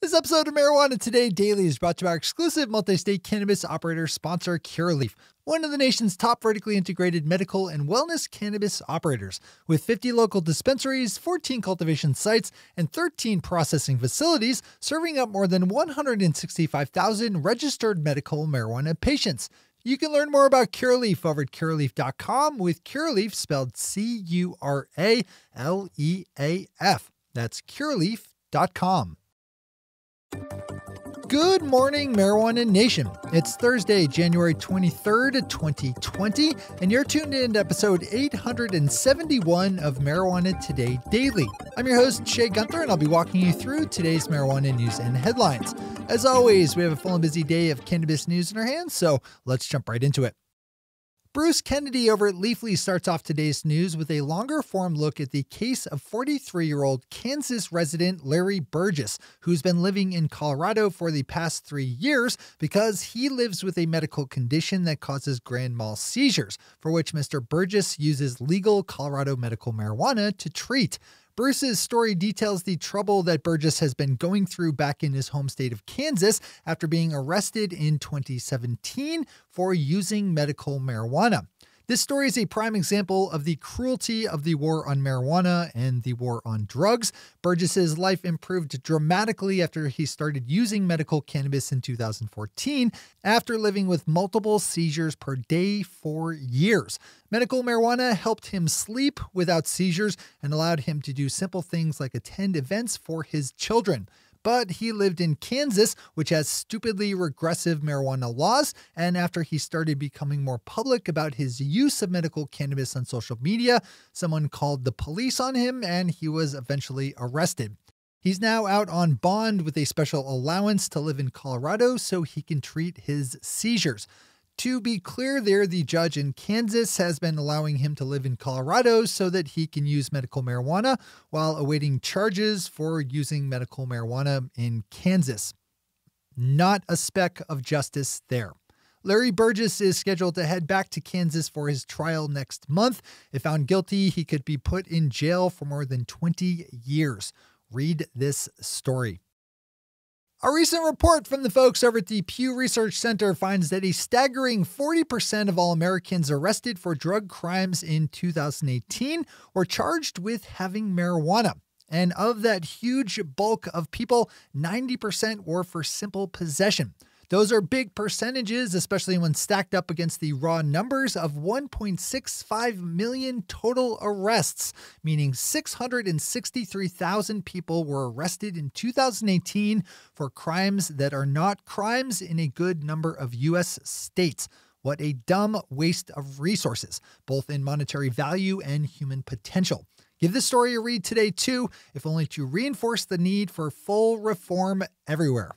This episode of Marijuana Today Daily is brought to you by our exclusive multi-state cannabis operator sponsor, Curaleaf, one of the nation's top vertically integrated medical and wellness cannabis operators. With 50 local dispensaries, 14 cultivation sites, and 13 processing facilities, serving up more than 165,000 registered medical marijuana patients. You can learn more about Curaleaf over at Curaleaf.com, with Curaleaf spelled C-U-R-A-L-E-A-F. That's Curaleaf.com. Good morning, Marijuana Nation. It's Thursday, January 23rd, 2020, and you're tuned in to episode 871 of Marijuana Today Daily. I'm your host, Shay Gunther, and I'll be walking you through today's marijuana news and headlines. As always, we have a full and busy day of cannabis news in our hands, so let's jump right into it. Bruce Kennedy over at Leafly starts off today's news with a longer-form look at the case of 43-year-old Kansas resident Larry Burgess, who's been living in Colorado for the past 3 years because he lives with a medical condition that causes grand mal seizures, for which Mr. Burgess uses legal Colorado medical marijuana to treat. Bruce's story details the trouble that Burgess has been going through back in his home state of Kansas after being arrested in 2017 for using medical marijuana. This story is a prime example of the cruelty of the war on marijuana and the war on drugs. Burgess's life improved dramatically after he started using medical cannabis in 2014, after living with multiple seizures per day for years. Medical marijuana helped him sleep without seizures and allowed him to do simple things like attend events for his children. But he lived in Kansas, which has stupidly regressive marijuana laws, and after he started becoming more public about his use of medical cannabis on social media, someone called the police on him and he was eventually arrested. He's now out on bond with a special allowance to live in Colorado so he can treat his seizures. To be clear there, the judge in Kansas has been allowing him to live in Colorado so that he can use medical marijuana while awaiting charges for using medical marijuana in Kansas. Not a speck of justice there. Larry Burgess is scheduled to head back to Kansas for his trial next month. If found guilty, he could be put in jail for more than 20 years. Read this story. A recent report from the folks over at the Pew Research Center finds that a staggering 40% of all Americans arrested for drug crimes in 2018 were charged with having marijuana. And of that huge bulk of people, 90% were for simple possession. Those are big percentages, especially when stacked up against the raw numbers of 1.65 million total arrests, meaning 663,000 people were arrested in 2018 for crimes that are not crimes in a good number of U.S. states. What a dumb waste of resources, both in monetary value and human potential. Give this story a read today, too, if only to reinforce the need for full reform everywhere.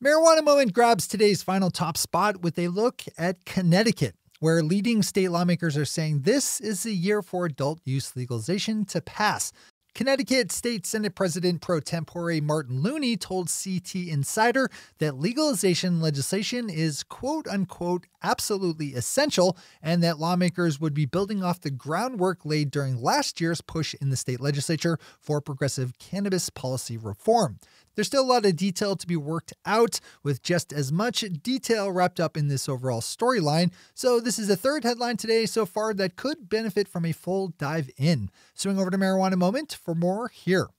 Marijuana Moment grabs today's final top spot with a look at Connecticut, where leading state lawmakers are saying this is the year for adult use legalization to pass. Connecticut State Senate President pro tempore Martin Looney told CT Insider that legalization legislation is quote-unquote absolutely essential and that lawmakers would be building off the groundwork laid during last year's push in the state legislature for progressive cannabis policy reform. There's still a lot of detail to be worked out, with just as much detail wrapped up in this overall storyline, so this is the third headline today so far that could benefit from a full dive in. Swing over to Marijuana Moment for more here.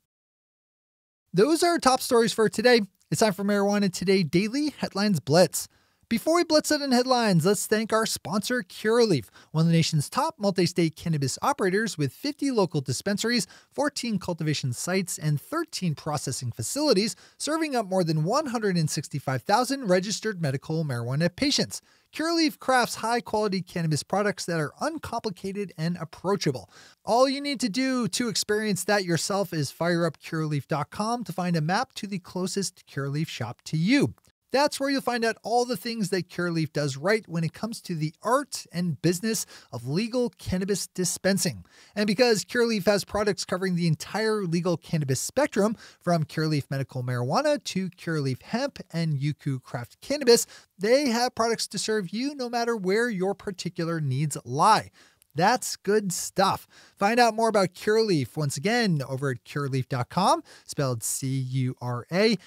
Those are our top stories for today. It's time for Marijuana Today Daily Headlines Blitz. Before we blitz it in headlines, let's thank our sponsor, Curaleaf, one of the nation's top multi-state cannabis operators with 50 local dispensaries, 14 cultivation sites, and 13 processing facilities, serving up more than 165,000 registered medical marijuana patients. Curaleaf crafts high-quality cannabis products that are uncomplicated and approachable. All you need to do to experience that yourself is fire up Curaleaf.com to find a map to the closest Curaleaf shop to you. That's where you'll find out all the things that Curaleaf does right when it comes to the art and business of legal cannabis dispensing. And because Curaleaf has products covering the entire legal cannabis spectrum, from Curaleaf medical marijuana to Curaleaf hemp and Yuku craft cannabis, they have products to serve you no matter where your particular needs lie. That's good stuff. Find out more about Curaleaf once again over at curaleaf.com, spelled Curaleaf.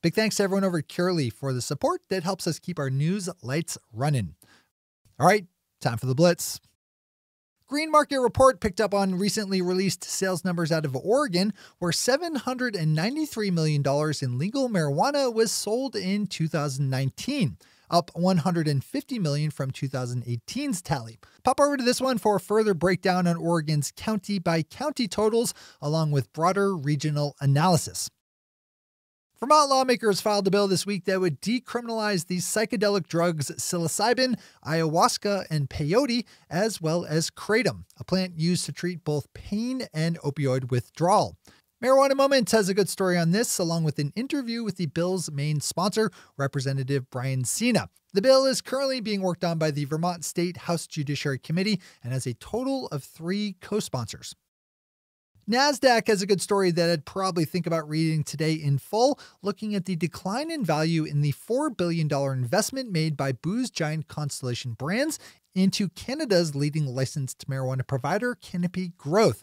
Big thanks to everyone over at Curaleaf for the support that helps us keep our news lights running. All right, time for the Blitz. Green Market Report picked up on recently released sales numbers out of Oregon, where $793 million in legal marijuana was sold in 2019. Up $150 million from 2018's tally. Pop over to this one for a further breakdown on Oregon's county-by-county totals, along with broader regional analysis. Vermont lawmakers filed a bill this week that would decriminalize the psychedelic drugs psilocybin, ayahuasca, and peyote, as well as kratom, a plant used to treat both pain and opioid withdrawal. Marijuana Moment has a good story on this, along with an interview with the bill's main sponsor, Representative Brian Cena. The bill is currently being worked on by the Vermont State House Judiciary Committee and has a total of 3 co-sponsors. Nasdaq has a good story that I'd probably think about reading today in full, looking at the decline in value in the $4 billion investment made by booze giant Constellation Brands into Canada's leading licensed marijuana provider, Canopy Growth.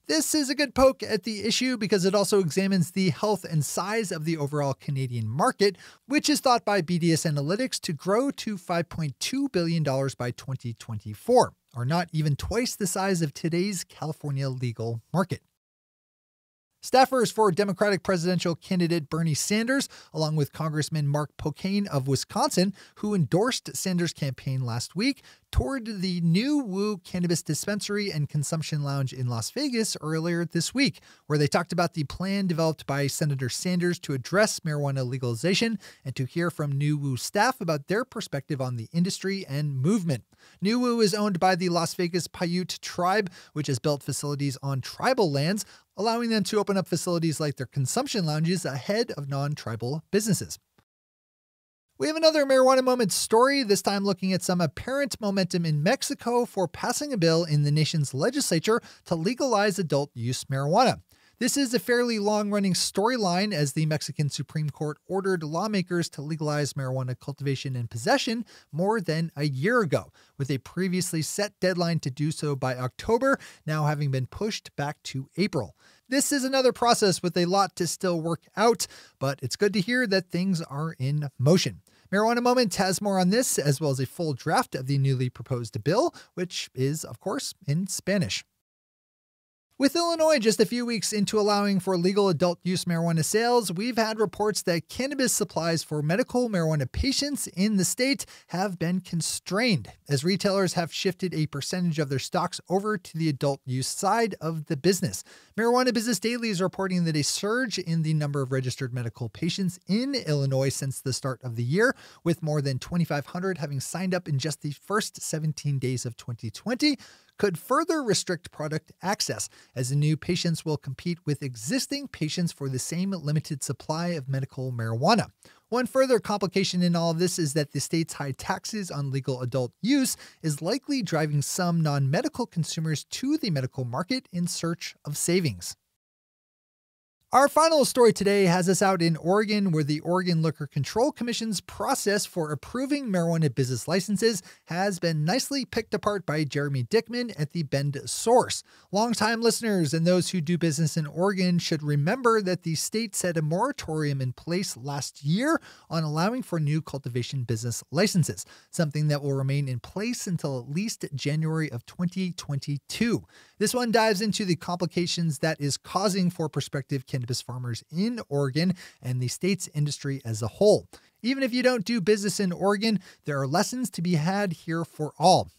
This is a good poke at the issue because it also examines the health and size of the overall Canadian market, which is thought by BDS Analytics to grow to $5.2 billion by 2024, or not even twice the size of today's California legal market. Staffers for Democratic presidential candidate Bernie Sanders, along with Congressman Mark Pocain of Wisconsin, who endorsed Sanders' campaign last week, toured the new Whoo Cannabis Dispensary and Consumption Lounge in Las Vegas earlier this week, where they talked about the plan developed by Senator Sanders to address marijuana legalization and to hear from new Whoo staff about their perspective on the industry and movement. New Whoo is owned by the Las Vegas Paiute tribe, which has built facilities on tribal lands, allowing them to open up facilities like their consumption lounges ahead of non-tribal businesses. We have another Marijuana Moment story, this time looking at some apparent momentum in Mexico for passing a bill in the nation's legislature to legalize adult use marijuana. This is a fairly long-running storyline as the Mexican Supreme Court ordered lawmakers to legalize marijuana cultivation and possession more than a year ago, with a previously set deadline to do so by October, now having been pushed back to April. This is another process with a lot to still work out, but it's good to hear that things are in motion. Marijuana Moment has more on this, as well as a full draft of the newly proposed bill, which is, of course, in Spanish. With Illinois just a few weeks into allowing for legal adult use marijuana sales, we've had reports that cannabis supplies for medical marijuana patients in the state have been constrained, as retailers have shifted a percentage of their stocks over to the adult use side of the business. Marijuana Business Daily is reporting that a surge in the number of registered medical patients in Illinois since the start of the year, with more than 2,500 having signed up in just the first 17 days of 2020, could further restrict product access, as the new patients will compete with existing patients for the same limited supply of medical marijuana. One further complication in all of this is that the state's high taxes on legal adult use is likely driving some non-medical consumers to the medical market in search of savings. Our final story today has us out in Oregon, where the Oregon Liquor Control Commission's process for approving marijuana business licenses has been nicely picked apart by Jeremy Dickman at the Bend Source. Longtime listeners and those who do business in Oregon should remember that the state set a moratorium in place last year on allowing for new cultivation business licenses, something that will remain in place until at least January of 2022. This one dives into the complications that is causing for prospective cannabis farmers in Oregon and the state's industry as a whole. Even if you don't do business in Oregon, there are lessons to be had here for all.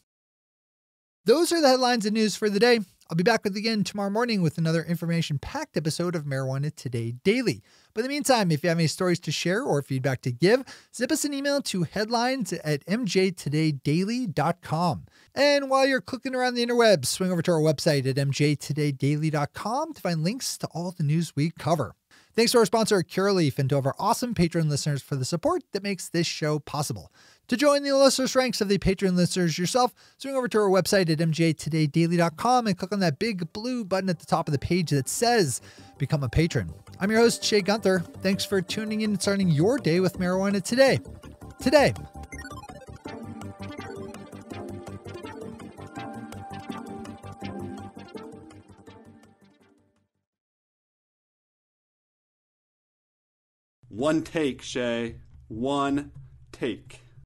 Those are the headlines and news for the day. I'll be back with you again tomorrow morning with another information-packed episode of Marijuana Today Daily. But in the meantime, if you have any stories to share or feedback to give, zip us an email to headlines@mjtodaydaily.com. And while you're clicking around the interwebs, swing over to our website at mjtodaydaily.com to find links to all the news we cover. Thanks to our sponsor, Curaleaf, and to all of our awesome Patreon listeners for the support that makes this show possible. To join the illustrious ranks of the Patreon listeners yourself, swing over to our website at mjtodaydaily.com and click on that big blue button at the top of the page that says Become a Patron. I'm your host, Shay Gunther. Thanks for tuning in and starting your day with Marijuana Today. One take, Shay. One take.